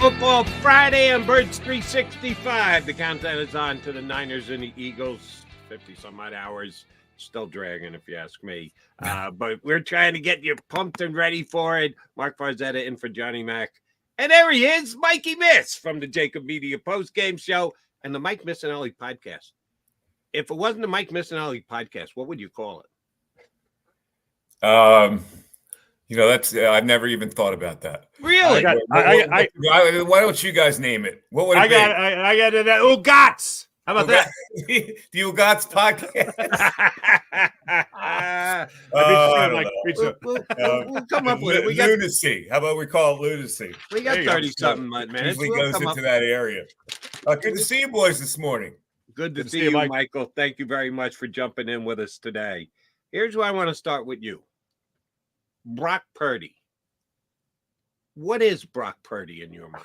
Football Friday on Birds 365. The countdown is on to the Niners and the Eagles. 50-some-odd hours. Still dragging, if you ask me. But we're trying to get you pumped and ready for it. Mark Farzetta in for Johnny Mac. And there he is, Mikey Miss from the JAKIB Media Postgame Show and the Mike Missinelli Podcast. If it wasn't the Mike Missinelli Podcast, what would you call it? That's I've never even thought about that. Really? Why don't you guys name it? What would it be? I got it. Ugats. How about that? The Ugats podcast. We'll come up with it. We got lunacy. How about we call it lunacy? We got 30-something minutes. Usually goes into that area. Good to see you boys this morning. Good to see you, Michael. Thank you very much for jumping in with us today. Here's where I want to start with you. Brock Purdy. What is Brock Purdy in your mind?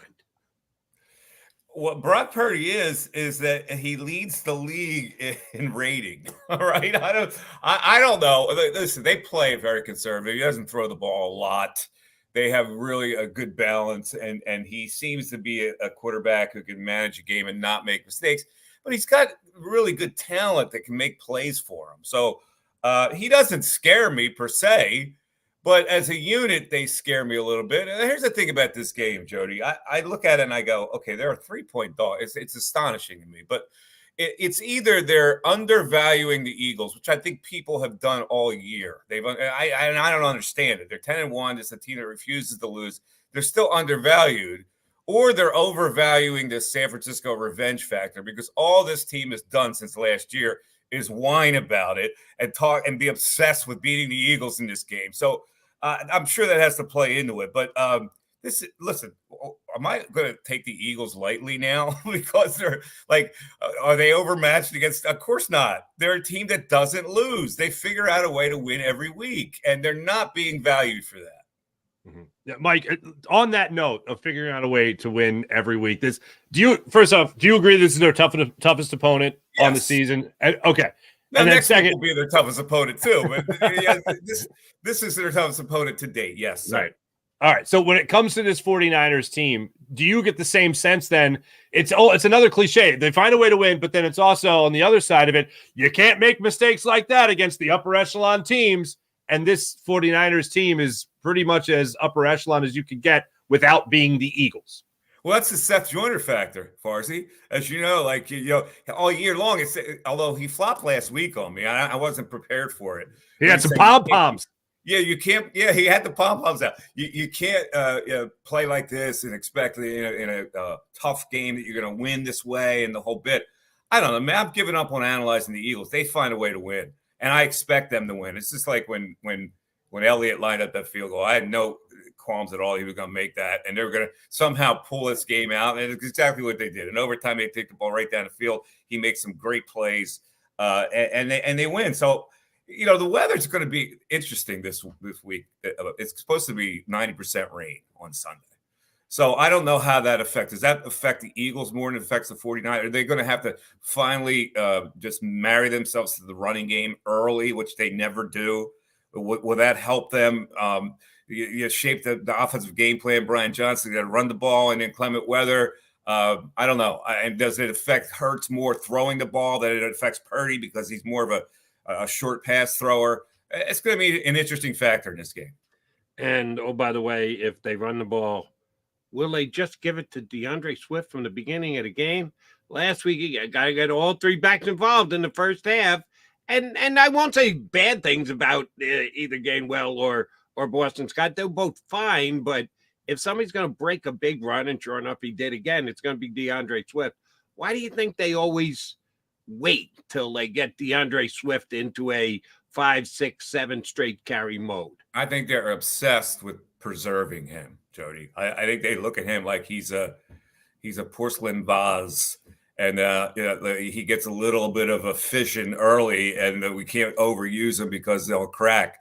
What Brock Purdy is that he leads the league in rating. All right. I don't know. Listen, they play very conservative. He doesn't throw the ball a lot. They have really a good balance, and he seems to be a quarterback who can manage a game and not make mistakes. But he's got really good talent that can make plays for him. So he doesn't scare me per se. But as a unit, they scare me a little bit. And here's the thing about this game, Jody. I look at it and I go, okay, they're a 3-point dog. It's astonishing to me. But it's either they're undervaluing the Eagles, which I think people have done all year. I don't understand it. They're 10-1. It's a team that refuses to lose. They're still undervalued. Or they're overvaluing the San Francisco revenge factor, because all this team has done since last year is whine about it and talk and be obsessed with beating the Eagles in this game. So I'm sure that has to play into it. But listen, am I going to take the Eagles lightly now? Because they're like, are they overmatched against? Of course not. They're a team that doesn't lose. They figure out a way to win every week, and they're not being valued for that. Mm-hmm. Yeah, Mike, on that note of figuring out a way to win every week, first off, do you agree this is their toughest opponent on the season? Okay. Now, and then next second will be their toughest opponent too, but this is their toughest opponent to date. Yes. Right. All right. So when it comes to this 49ers team, do you get the same sense then? It's another cliche. They find a way to win, but then it's also on the other side of it, you can't make mistakes like that against the upper echelon teams. And this 49ers team is pretty much as upper echelon as you could get without being the Eagles. Well, that's the Seth Joyner factor, Farsi. As you know, all year long, although he flopped last week on me, I wasn't prepared for it. He had some pom-poms. Yeah, you can't. Yeah, he had the pom-poms out. You can't play like this and expect in a tough game that you're going to win this way and the whole bit. I don't know, man. I'm giving up on analyzing the Eagles. They find a way to win, and I expect them to win. It's just like when Elliott lined up that field goal. I had no qualms at all he was going to make that, and they were going to somehow pull this game out, and it's exactly what they did. In overtime, they take the ball right down the field. He makes some great plays, and they win. So, the weather's going to be interesting this week. It's supposed to be 90% rain on Sunday. So I don't know how that affects. Does that affect the Eagles more than it affects the 49ers? Are they going to have to finally just marry themselves to the running game early, which they never do? Will that help them? You shape the offensive game plan. Brian Johnson got to run the ball in inclement weather. I don't know. And does it affect Hurts more throwing the ball than it affects Purdy because he's more of a short pass thrower? It's going to be an interesting factor in this game. And, oh, by the way, if they run the ball, will they just give it to DeAndre Swift from the beginning of the game? Last week, he got all three backs involved in the first half. And I won't say bad things about either Gainwell or Boston Scott. They're both fine, but if somebody's going to break a big run, and sure enough he did again, it's going to be DeAndre Swift. Why do you think they always wait till they get DeAndre Swift into a 5, 6, 7 straight carry mode? I think they're obsessed with preserving him, Jody. I think they look at him like he's a porcelain vase. And he gets a little bit of a fission early, and we can't overuse him because they'll crack.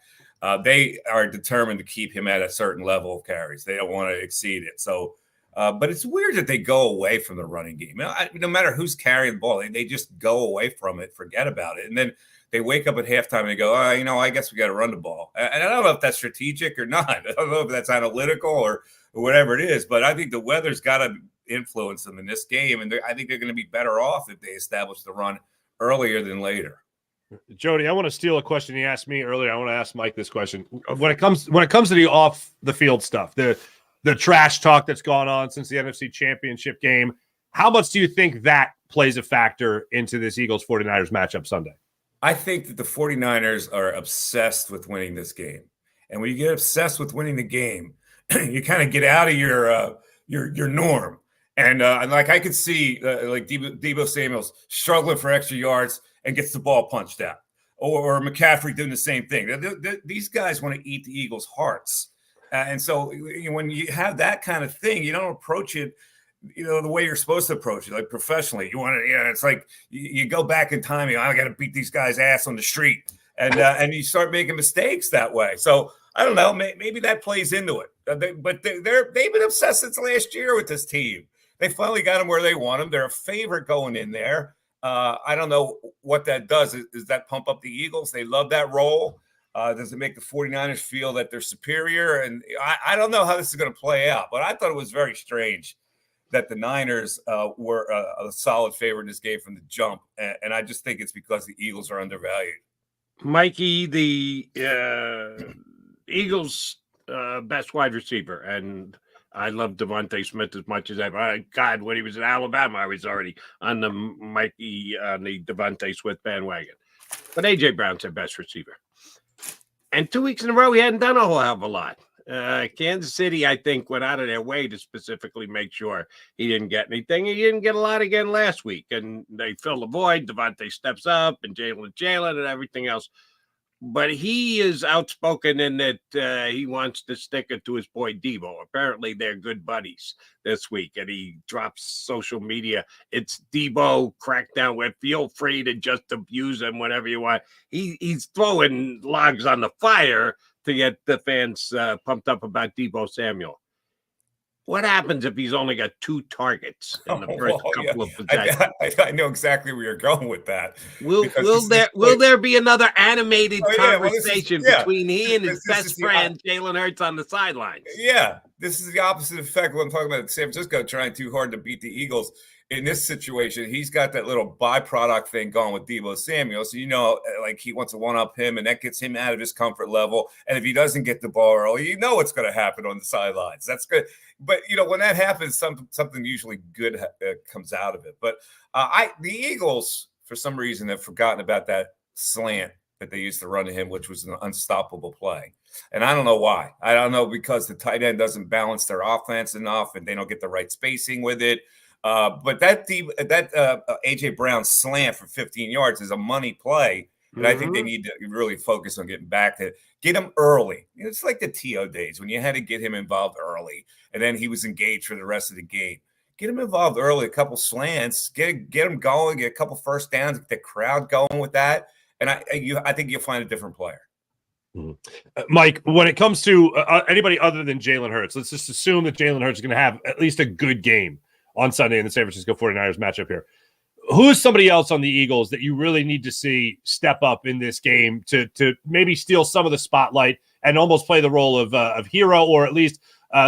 They are determined to keep him at a certain level of carries. They don't want to exceed it. So, but it's weird that they go away from the running game. No matter who's carrying the ball, they just go away from it, forget about it. And then they wake up at halftime and they go, oh, I guess we got to run the ball. And I don't know if that's strategic or not. I don't know if that's analytical or whatever it is, but I think the weather's got to influence them in this game. And I think they're going to be better off if they establish the run earlier than later. Jody, I want to steal a question you asked me earlier. I want to ask Mike this question. When it comes to the off the field stuff, the trash talk that's gone on since the NFC Championship game, how much do you think that plays a factor into this Eagles 49ers matchup Sunday? I think that the 49ers are obsessed with winning this game. And when you get obsessed with winning the game, you kind of get out of your norm. And like I could see like Deebo Samuel's struggling for extra yards and gets the ball punched out, or McCaffrey doing the same thing. These guys want to eat the Eagles' hearts. And so when you have that kind of thing, you don't approach it, the way you're supposed to approach it, like professionally. You want to, it's like you go back in time. I got to beat these guys' ass on the street, and you start making mistakes that way. So I don't know, maybe that plays into it. But they've been obsessed since last year with this team. They finally got them where they want them. They're a favorite going in there. I don't know what that does. Does that pump up the Eagles? They love that role. Does it make the 49ers feel that they're superior? And I don't know how this is going to play out, but I thought it was very strange that the Niners were a solid favorite in this game from the jump. And I just think it's because the Eagles are undervalued. Mikey, the Eagles' best wide receiver, and I love Devontae Smith as much as ever. God, when he was in Alabama, I was already on the Devontae Smith bandwagon. But A.J. Brown's their best receiver. And 2 weeks in a row, he hadn't done a whole hell of a lot. Kansas City, I think, went out of their way to specifically make sure he didn't get anything. He didn't get a lot again last week, and they fill the void. Devontae steps up, and Jalen, and everything else. But he is outspoken in that he wants to stick it to his boy Deebo. Apparently, they're good buddies this week, and he drops social media. It's Deebo crackdown. Feel free to just abuse him whenever you want. He's throwing logs on the fire to get the fans pumped up about Deebo Samuel. What happens if he's only got 2 targets in the first couple of possessions? I know exactly where you're going with that. Will there be another animated conversation between he and his best friend, Jalen Hurts, on the sidelines? Yeah, this is the opposite effect of what I'm talking about. San Francisco trying too hard to beat the Eagles. In this situation, he's got that little byproduct thing going with Deebo Samuel. So, like he wants to one-up him, and that gets him out of his comfort level. And if he doesn't get the ball early, what's going to happen on the sidelines. That's good. But, when that happens, something usually good comes out of it. But the Eagles, for some reason, have forgotten about that slant that they used to run to him, which was an unstoppable play. And I don't know why. I don't know, because the tight end doesn't balance their offense enough, and they don't get the right spacing with it. But that A.J. Brown slant for 15 yards is a money play. And I think they need to really focus on getting back to get him early. It's like the T.O. days when you had to get him involved early, and then he was engaged for the rest of the game. Get him involved early, a couple slants, get him going, get a couple first downs, get the crowd going with that. And I think you'll find a different player. Mike, when it comes to anybody other than Jalen Hurts, let's just assume that Jalen Hurts is going to have at least a good game on Sunday in the San Francisco 49ers matchup here. Who is somebody else on the Eagles that you really need to see step up in this game to maybe steal some of the spotlight and almost play the role of hero, or at least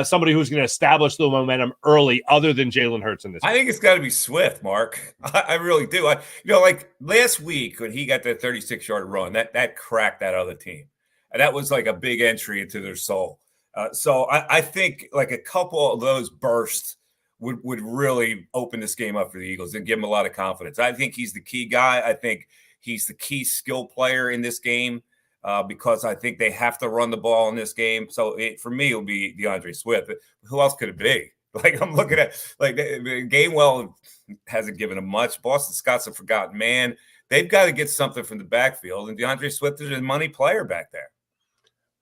somebody who's going to establish the momentum early other than Jalen Hurts in this game? I think it's got to be Swift, Mark. I really do. Like last week when he got that 36-yard run, that cracked that other team. And that was like a big entry into their soul. So I think like a couple of those bursts would really open this game up for the Eagles and give them a lot of confidence. I think he's the key guy. I think he's the key skill player in this game because I think they have to run the ball in this game. So for me, it'll be DeAndre Swift. But who else could it be? Like I'm looking at Gainwell hasn't given him much. Boston Scott's a forgotten man. They've got to get something from the backfield, and DeAndre Swift is a money player back there.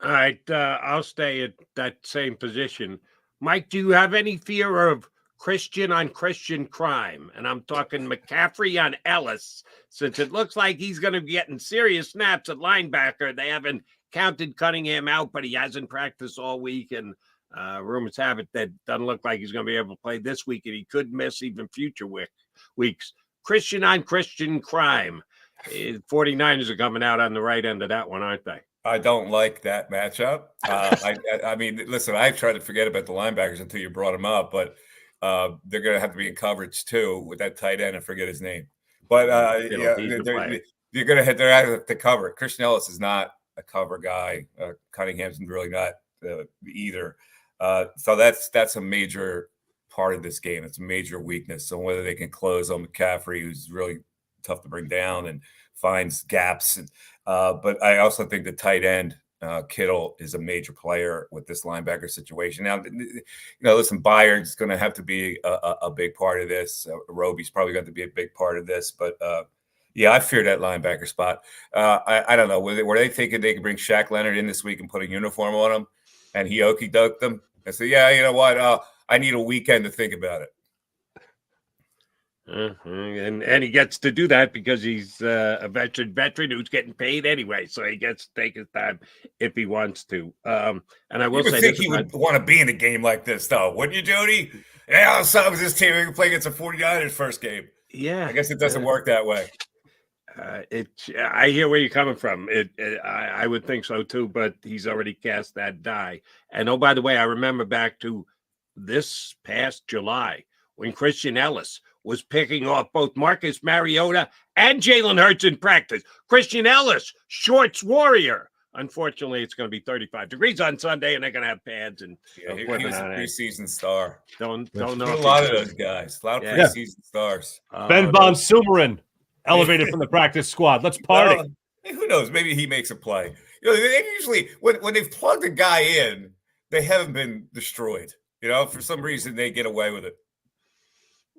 All right, I'll stay at that same position. Mike, do you have any fear of Christian on Christian crime? And I'm talking McCaffrey on Ellis, since it looks like he's going to be getting serious snaps at linebacker. They haven't counted Cunningham out, but he hasn't practiced all week. And rumors have it that doesn't look like he's going to be able to play this week, and he could miss even future weeks. Christian on Christian crime. 49ers are coming out on the right end of that one, aren't they? I don't like that matchup. I mean, listen, I tried to forget about the linebackers until you brought them up, but they're going to have to be in coverage too with that tight end. I forget his name, but yeah, they're going to have to cover it. Christian Ellis is not a cover guy. Cunningham's really not either. So that's a major part of this game. It's a major weakness. So whether they can close on McCaffrey, who's really tough to bring down and finds gaps, and but I also think the tight end Kittle is a major player with this linebacker situation. Now, listen, Byard's going to have to be a big part of this. Roby's probably going to be a big part of this, but yeah, I fear that linebacker spot. I don't know. Were they thinking they could bring Shaq Leonard in this week and put a uniform on him, and he okey-doked them? And say, yeah, you know what? I need a weekend to think about it. And he gets to do that because he's a veteran who's getting paid anyway, so he gets to take his time if he wants to. And I will say, think he would want to be in a game like this, though, wouldn't you, Jody? Yeah, so was this team we can play against the 49ers first game. Yeah, I guess it doesn't work that way. I hear where you're coming from. I would think so too, but he's already cast that die. And oh, by the way, I remember back to this past July when Christian Ellis was picking off both Marcus Mariota and Jalen Hurts in practice. Christian Ellis, shorts warrior. Unfortunately, it's going to be 35 degrees on Sunday, and they're going to have pads and he was a preseason star. Don't know. A lot of those guys, a lot of preseason stars. Ben Von Sumeren elevated from the practice squad. Let's party. Who knows? Maybe he makes a play. They usually when they've plugged a guy in, they haven't been destroyed. For some reason they get away with it.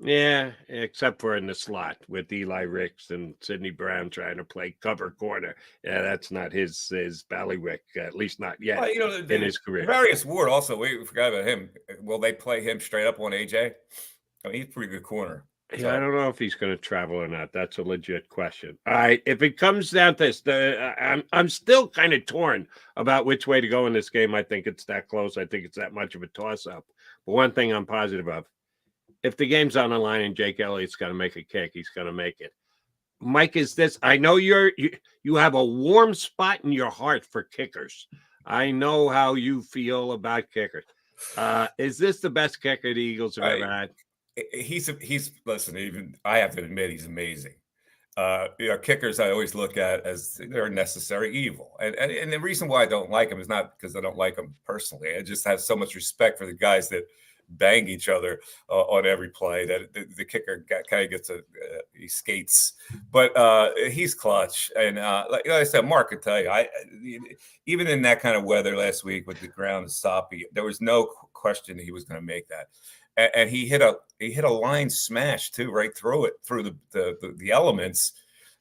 Yeah, except for in the slot with Eli Ricks and Sidney Brown trying to play cover corner. Yeah, that's not his bailiwick, at least not yet in his career. Various Ward also, we forgot about him. Will they play him straight up on AJ? I mean, he's a pretty good corner. Yeah, I don't know if he's going to travel or not. That's a legit question. All right, if it comes down to this, I'm still kind of torn about which way to go in this game. I think it's that close. I think it's that much of a toss-up. But one thing I'm positive of, if the game's on the line and Jake Elliott's going to make a kick, he's going to make it. Mike, I know you have a warm spot in your heart for kickers. I know how you feel about kickers. Is this the best kicker the Eagles have ever had? Listen, even I have to admit he's amazing. Kickers I always look at as they're a necessary evil. And the reason why I don't like them is not because I don't like them personally. I just have so much respect for the guys that bang each other on every play that the kicker kind of gets he skates, but he's clutch. And like I said, Mark could tell you, even in that kind of weather last week with the ground soppy, there was no question that he was going to make that. And he hit a line smash too, right through the elements.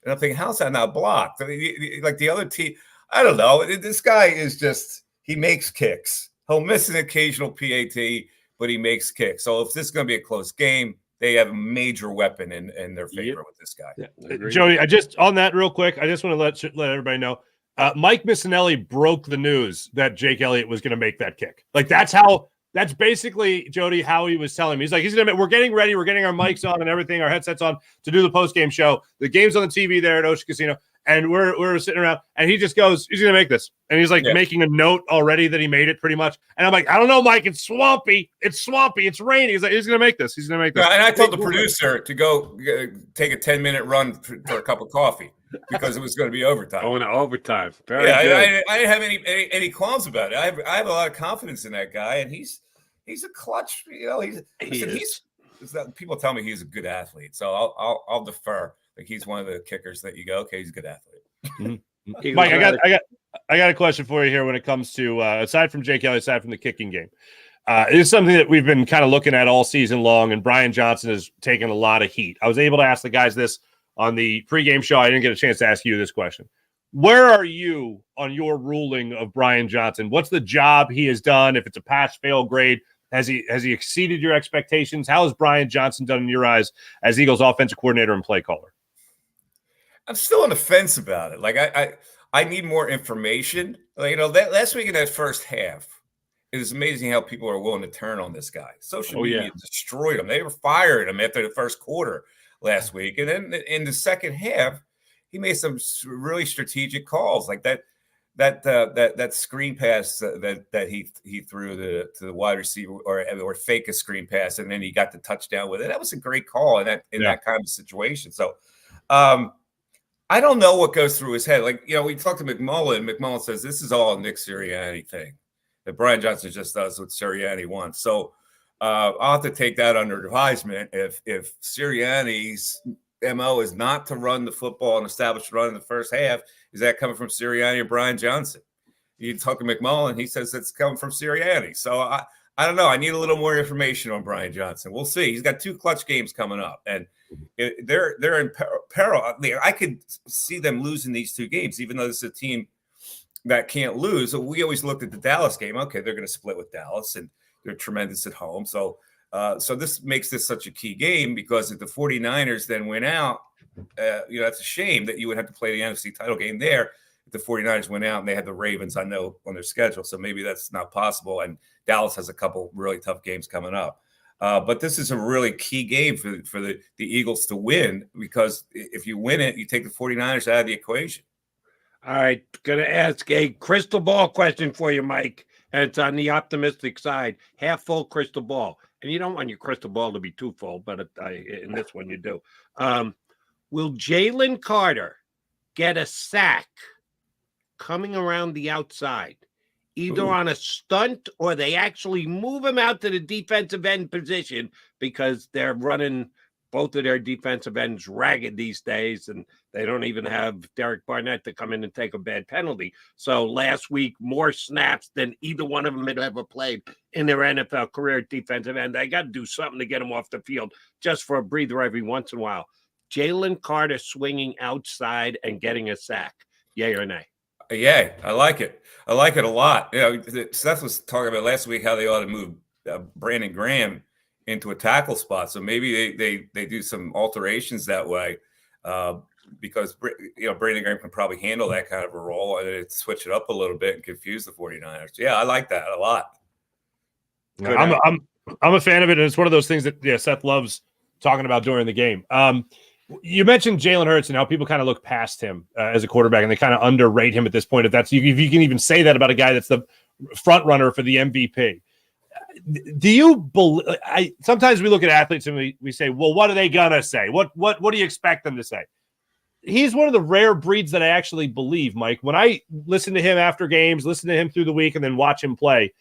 And I'm thinking, how's that not blocked? I mean, like the other team, I don't know. This guy is he makes kicks. He'll miss an occasional PAT, but he makes kicks. So if this is going to be a close game, they have a major weapon in their favor with this guy. Yeah. Jody, on that real quick, I just want to let everybody know, Mike Missinelli broke the news that Jake Elliott was going to make that kick. Like that's basically, Jody, how he was telling me. He's like, we're getting ready. We're getting our mics on and everything, our headsets on to do the post-game show. The game's on the TV there at Ocean Casino. And we're sitting around, and he just goes, he's going to make this. And he's like making a note already that he made it pretty much. And I'm like, I don't know, Mike. It's swampy. It's It's raining. He's like, he's going to make this. He's going to make this. Yeah, and I told the producer to go take a 10-minute run for a cup of coffee because it was going to be overtime. Going to overtime. I didn't have any qualms about it. I have a lot of confidence in that guy, and he's a clutch. People tell me he's a good athlete, so I'll defer. Like he's one of the kickers that you go, okay, he's a good athlete. Mike, I got a question for you here when it comes to aside from Jake Elliott, aside from the kicking game. It is something that we've been kind of looking at all season long, and Brian Johnson has taken a lot of heat. I was able to ask the guys this on the pregame show. I didn't get a chance to ask you this question. Where are you on your ruling of Brian Johnson? What's the job he has done? If it's a pass-fail grade, has he exceeded your expectations? How has Brian Johnson done in your eyes as Eagles offensive coordinator and play caller? I'm still on the fence about it. Like I need more information. Like, that last week in that first half, it was amazing how people are willing to turn on this guy. Social media destroyed him. They were fired him after the first quarter last week, and then in the second half, he made some really strategic calls, like that screen pass that he threw to the wide receiver, or fake a screen pass, and then he got the touchdown with it. That was a great call in that kind of situation. So I don't know what goes through his head. Like, we talked to McMullen. McMullen says this is all a Nick Sirianni thing, that Brian Johnson just does what Sirianni wants. So I'll have to take that under advisement. If Sirianni's MO is not to run the football and establish run in the first half, is that coming from Sirianni or Brian Johnson? You talk to McMullen, he says it's coming from Sirianni. So I don't know. I need a little more information on Brian Johnson. We'll see. He's got 2 clutch games coming up, and they're in peril. I could see them losing these 2 games, even though this is a team that can't lose. We always looked at the Dallas game. Okay, they're going to split with Dallas, and they're tremendous at home. So this makes this such a key game, because if the 49ers then win out, that's a shame that you would have to play the NFC title game there. If the 49ers went out and they had the Ravens, I know, on their schedule. So maybe that's not possible. And Dallas has a couple really tough games coming up. But this is a really key game for the Eagles to win, because if you win it, you take the 49ers out of the equation. All right. Going to ask a crystal ball question for you, Mike. And it's on the optimistic side. Half full crystal ball. And you don't want your crystal ball to be too full, but in this one you do. Will Jalen Carter get a sack coming around the outside, either on a stunt, or they actually move him out to the defensive end position because they're running both of their defensive ends ragged these days, and they don't even have Derek Barnett to come in and take a bad penalty. So last week, more snaps than either one of them had ever played in their NFL career defensive end. They got to do something to get them off the field just for a breather every once in a while. Jalen Carter swinging outside and getting a sack. Yay or nay? Yay. I like it. I like it a lot. Seth was talking about last week how they ought to move Brandon Graham into a tackle spot. So maybe they do some alterations that way, because Brandon Graham can probably handle that kind of a role, and switch it up a little bit and confuse the 49ers. Yeah, I like that a lot. I'm a fan of it, and it's one of those things that Seth loves talking about during the game. You mentioned Jalen Hurts and how people kind of look past him as a quarterback, and they kind of underrate him at this point. If you can even say that about a guy that's the front runner for the MVP. Do you believe? Sometimes we look at athletes and we say, well, what are they gonna say? What do you expect them to say? He's one of the rare breeds that I actually believe, Mike. When I listen to him after games, listen to him through the week, and then watch him play,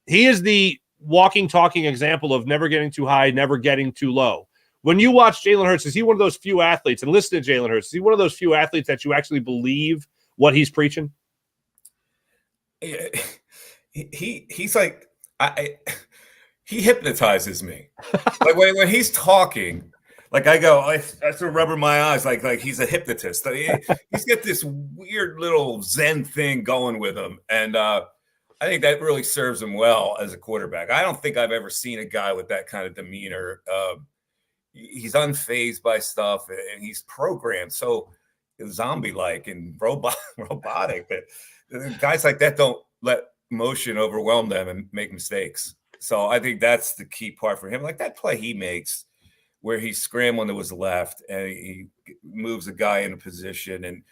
he is the walking, talking example of never getting too high, never getting too low. When you watch Jalen Hurts, is he one of those few athletes, and listen to Jalen Hurts, is he one of those few athletes that you actually believe what he's preaching? He's like, he hypnotizes me. Like when he's talking, like I sort of rubber my eyes, like he's a hypnotist. He's got this weird little Zen thing going with him, and I think that really serves him well as a quarterback. I don't think I've ever seen a guy with that kind of demeanor. He's unfazed by stuff, and he's programmed so zombie-like and robotic that guys like that don't let emotion overwhelm them and make mistakes. So I think that's the key part for him. Like that play he makes where he's scrambling to his left and he moves a guy in a position and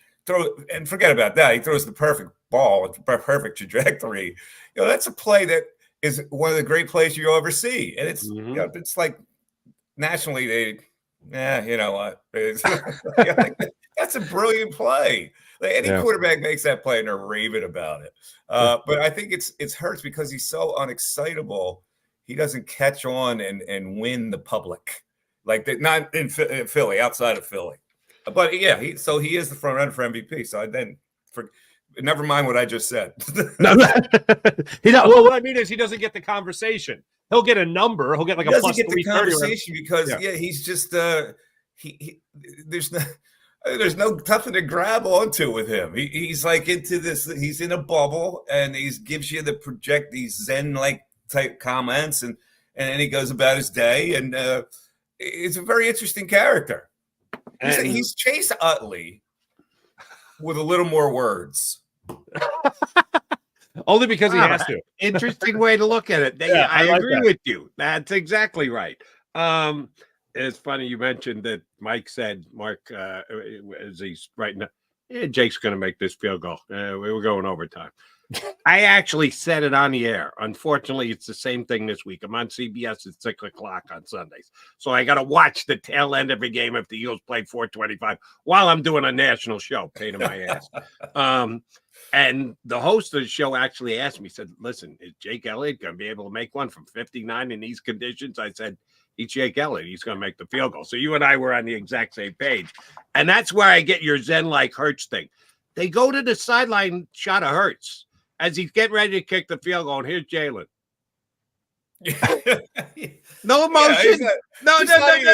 forget about that. He throws the perfect ball, perfect trajectory. That's a play that is one of the great plays you'll ever see. And it's, it's like nationally, what? That's a brilliant play. Like any quarterback makes that play and they're raving about it. But I think it's Hurts because he's so unexcitable. He doesn't catch on and win the public like that. Not in Philly, outside of Philly. But he is the front runner for MVP. So never mind what I just said. Well, what I mean is he doesn't get the conversation. He'll get a number. He'll get like a plus 330. He doesn't get the conversation because he's just there's nothing to grab onto with him. He's like into this. He's in a bubble, and he gives you these Zen-like type comments, and then he goes about his day. And it's a very interesting character. He's Chase Utley with a little more words. Only because he has to. Interesting way to look at it. I agree with you. That's exactly right. It's funny you mentioned that Mike said, Mark, as he's writing, yeah, Jake's going to make this field goal. We were going overtime. I actually said it on the air. Unfortunately, it's the same thing this week. I'm on CBS at 6:00 on Sundays. So I got to watch the tail end of a game if the Eagles play 4:25 while I'm doing a national show, pain in my ass. And the host of the show actually asked me, said, listen, is Jake Elliott going to be able to make one from 59 in these conditions? I said, he's Jake Elliott. He's going to make the field goal. So you and I were on the exact same page. And that's where I get your Zen-like Hurts thing. They go to the sideline shot of Hurts as he's getting ready to kick the field goal. And here's Jalen. No emotion. No.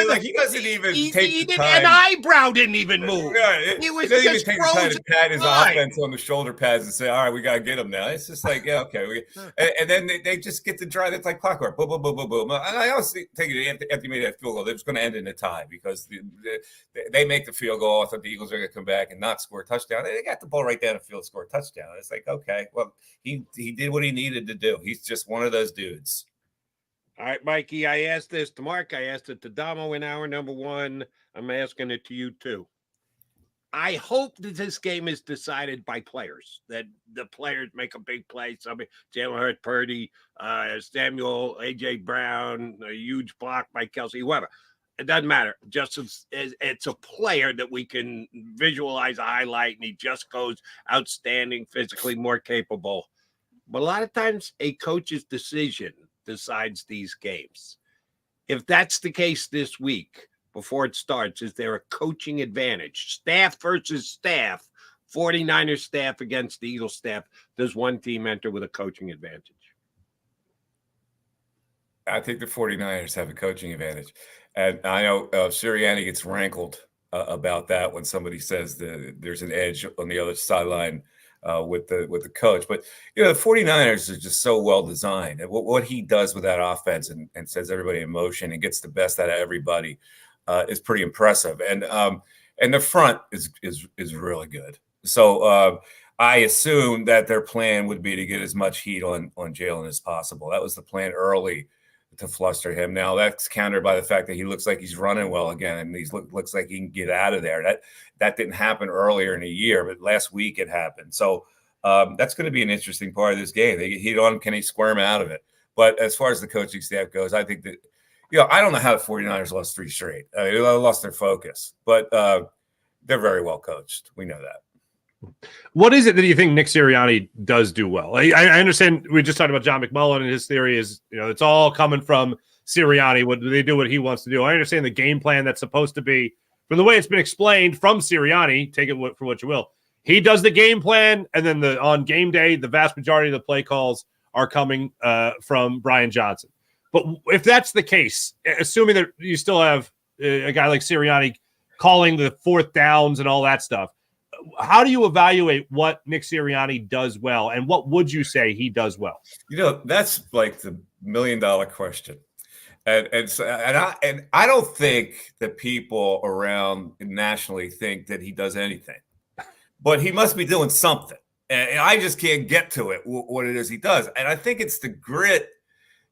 Like, he doesn't even take the time. An eyebrow didn't even move. He was just even take the time to pat his offense on the shoulder pads and say, all right, we got to get him now. It's just like, yeah, okay. And then they just get to drive. It's like clockwork. Boom, boom, boom, boom, boom. And I also think after you made that field goal, it was going to end in a tie because they make the field goal. I thought the Eagles are going to come back and not score a touchdown. They got the ball right down the field, score a touchdown. It's like, okay, well, he did what he needed to do. He's just one of those dudes. All right, Mikey, I asked this to Mark. I asked it to Damo in hour number 1. I'm asking it to you, too. I hope that this game is decided by players, that the players make a big play. Somebody, Jalen Hurts, Purdy, Samuel, A.J. Brown, a huge block by Kelsey, whoever. It doesn't matter. Just as it's a player that we can visualize a highlight, and he just goes outstanding, physically more capable. But a lot of times, a coach's decision decides these games. If that's the case this week, before it starts, is there a coaching advantage? Staff versus staff, 49ers staff against the Eagles staff. Does one team enter with a coaching advantage? I think the 49ers have a coaching advantage. And I know Sirianni gets rankled about that when somebody says that there's an edge on the other sideline with the coach. But, the 49ers are just so well designed. And what he does with that offense and sets everybody in motion and gets the best out of everybody is pretty impressive. And the front is really good. So I assume that their plan would be to get as much heat on Jalen as possible. That was the plan early, to fluster him. Now that's countered by the fact that he looks like he's running well again, and he looks like he can get out of there. That didn't happen earlier in the year, but last week it happened. So that's going to be an interesting part of this game. They get heat on him. Can he squirm out of it? But as far as the coaching staff goes, I think that, I don't know how the 49ers lost 3 straight. They lost their focus, but they're very well coached. We know that. What is it that you think Nick Sirianni does do well? I understand we just talked about John McMullen, and his theory is, it's all coming from Sirianni. They do what he wants to do. I understand the game plan that's supposed to be, from the way it's been explained from Sirianni, take it for what you will. He does the game plan, and then on game day, the vast majority of the play calls are coming from Brian Johnson. But if that's the case, assuming that you still have a guy like Sirianni calling the 4th downs and all that stuff, how do you evaluate what Nick Sirianni does well, and what would you say he does well? That's like the $1 million question. And I don't think that people around nationally think that he does anything, but he must be doing something. And I just can't get to it, what it is he does. And I think it's the grit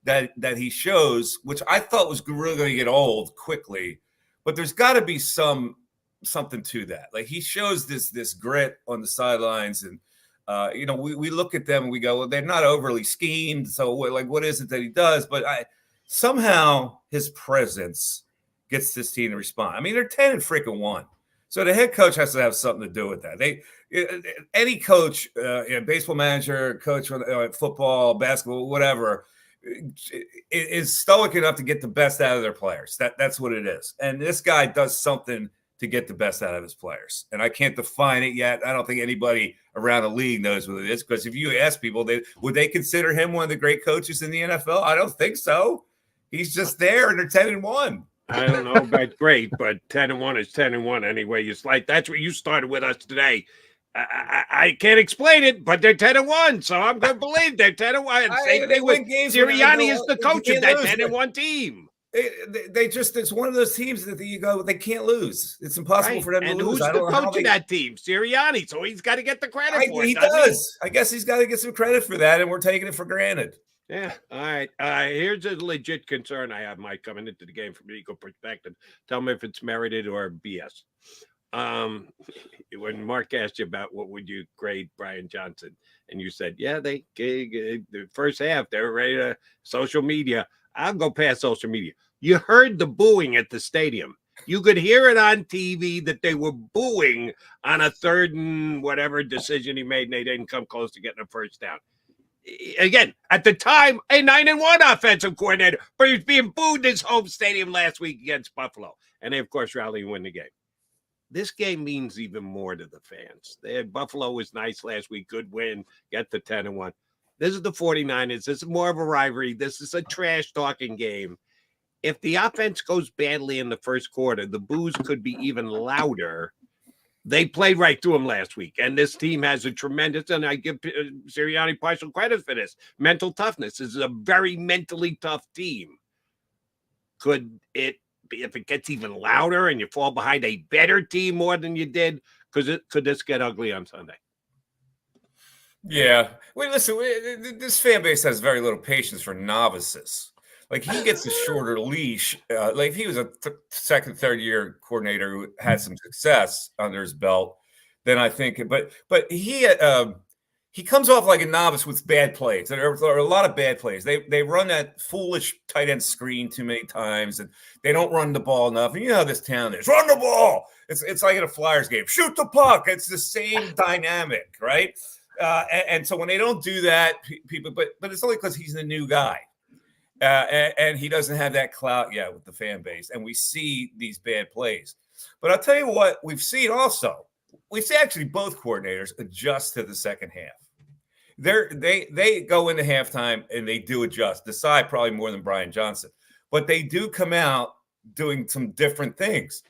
that he shows, which I thought was really going to get old quickly, but there's got to be something to that. Like, he shows this grit on the sidelines, and we look at them and we go, well, they're not overly schemed, so what is it that he does? But somehow his presence gets this team to respond. I mean, they're 10-1, so the head coach has to have something to do with that. Any coach, baseball manager, coach, football, basketball, whatever, is stoic enough to get the best out of their players. That's what it is. And this guy does something to get the best out of his players. And I can't define it yet. I don't think anybody around the league knows what it is, because if you ask people, would they consider him one of the great coaches in the NFL? I don't think so. He's just there, and they're 10-1. I don't know about great, but 10-1 is 10-1 anyway. You slight. That's what you started with us today. I can't explain it, but they're 10-1, so I'm going to believe they're 10-1. Same thing with Sirianni is the coach of that 10-1 team. It's one of those teams that you go, they can't lose. It's impossible for them to lose. And who's the coach of that team? Sirianni, so he's got to get the credit for it. He does. I guess he's got to get some credit for that, and we're taking it for granted. Yeah. All right. Here's a legit concern I have, Mike, coming into the game from an Eagle perspective. Tell me if it's merited or BS. Um, when Mark asked you about what would you grade Brian Johnson, and you said, yeah, the first half they were ready to social media. I'll go past social media. You heard the booing at the stadium. You could hear it on TV that they were booing on a 3rd and whatever decision he made, and they didn't come close to getting a first down. Again, at the time, a 9-1 offensive coordinator, but he was being booed in his home stadium last week against Buffalo, and they of course rally and win the game. This game means even more to the fans. Buffalo was nice last week. Good win. Get the 10-1. This is the 49ers. This is more of a rivalry. This is a trash talking game. If the offense goes badly in the first quarter, the boos could be even louder. They played right through them last week. And this team has a tremendous, and I give Sirianni partial credit for this, mental toughness. This is a very mentally tough team. Could it, if it gets even louder and you fall behind a better team more than you did, could this get ugly on Sunday? Yeah. Listen, this fan base has very little patience for novices. Like, he gets a shorter leash. Like, if he was a second, third year coordinator who had some success under his belt, then I think. But he comes off like a novice with bad plays. There are a lot of bad plays. They run that foolish tight end screen too many times, and they don't run the ball enough. And you know how this town is. Run the ball. It's like at a Flyers game. Shoot the puck. It's the same dynamic, right? And so when they don't do that, people. But it's only because he's the new guy. And he doesn't have that clout yet with the fan base. And we see these bad plays. But I'll tell you what we've seen also. We see actually both coordinators adjust to the second half. They go into halftime and they do adjust. Decide probably more than Brian Johnson. But they do come out doing some different things.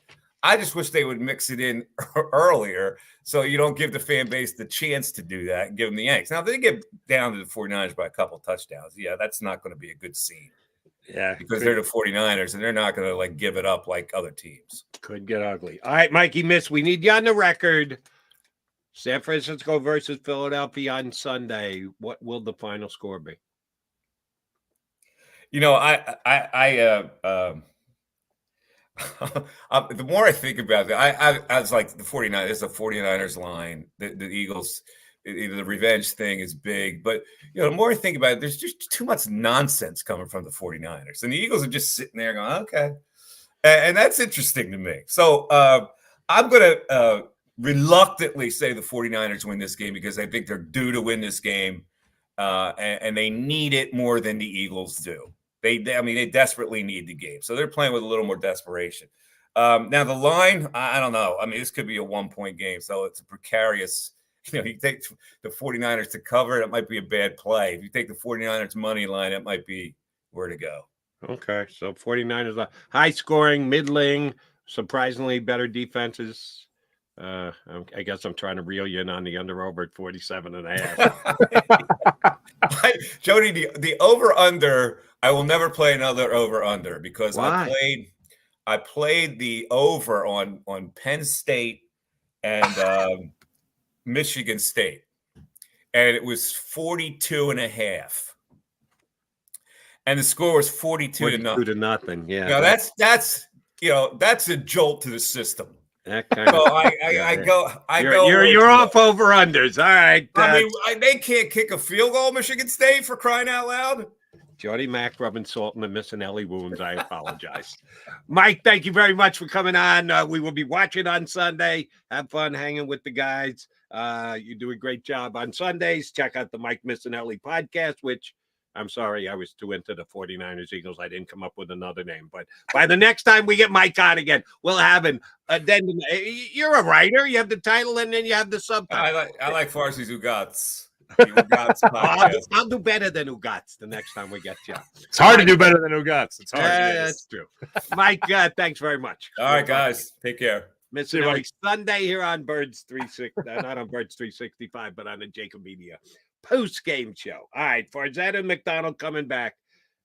I just wish they would mix it in earlier so you don't give the fan base the chance to do that and give them the angst. Now, if they get down to the 49ers by a couple of touchdowns, yeah, that's not going to be a good scene. Yeah. Because they're the 49ers and they're not going to like give it up like other teams. Could get ugly. All right, Mikey Miss, we need you on the record. San Francisco versus Philadelphia on Sunday. What will the final score be? You know, the more I think about it, I was like the 49ers. It's a 49ers line. The Eagles, the revenge thing is big. But, you know, the more I think about it, there's just too much nonsense coming from the 49ers. And the Eagles are just sitting there going, okay. And that's interesting to me. So I'm going to reluctantly say the 49ers win this game because I think they're due to win this game. And they need it more than the Eagles do. They desperately need the game. So they're playing with a little more desperation. Now, the line, I don't know. I mean, this could be a 1-point game. So it's a precarious, you take the 49ers to cover, it might be a bad play. If you take the 49ers money line, it might be where to go. Okay. So 49ers, high scoring, middling, surprisingly better defenses. I guess I'm trying to reel you in on the under-over at 47.5. Jody, the over-under, I will never play another over-under because Why? I played the over on Penn State and Michigan State, and it was 42.5. And the score was 42 to nothing. Yeah. Now that's a jolt to the system. That kind So of, I go. You're off over unders. All right. I mean, they can't kick a field goal, Michigan State, for crying out loud. Jody Mack rubbing salt in the Missinelli wounds. I apologize. Mike, thank you very much for coming on. We will be watching on Sunday. Have fun hanging with the guys. You do a great job on Sundays. Check out the Mike Missinelli podcast, which I'm sorry, I was too into the 49ers Eagles. I didn't come up with another name. But by the next time we get Mike on again, we'll have an addendum. You're a writer. You have the title, and then you have the subtitle. I like Farsi's Ugats. I'll do better than Ugats the next time we get you. It's hard to do better than Ugats. It's hard. That's true. Mike, thanks very much. All right, guys. Take care. Missinelli Sunday here on Birds 360, not on Birds 365, but on the JAKIB Media post-game show. All right, Farzetta McDonald coming back.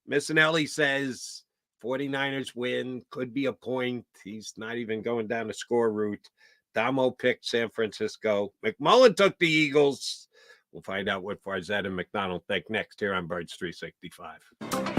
Missinelli says 49ers win, could be a point. He's not even going down the score route. Damo picked San Francisco. McMullen took the Eagles. We'll find out what Farzetta and McDonald think next here on Birds 365.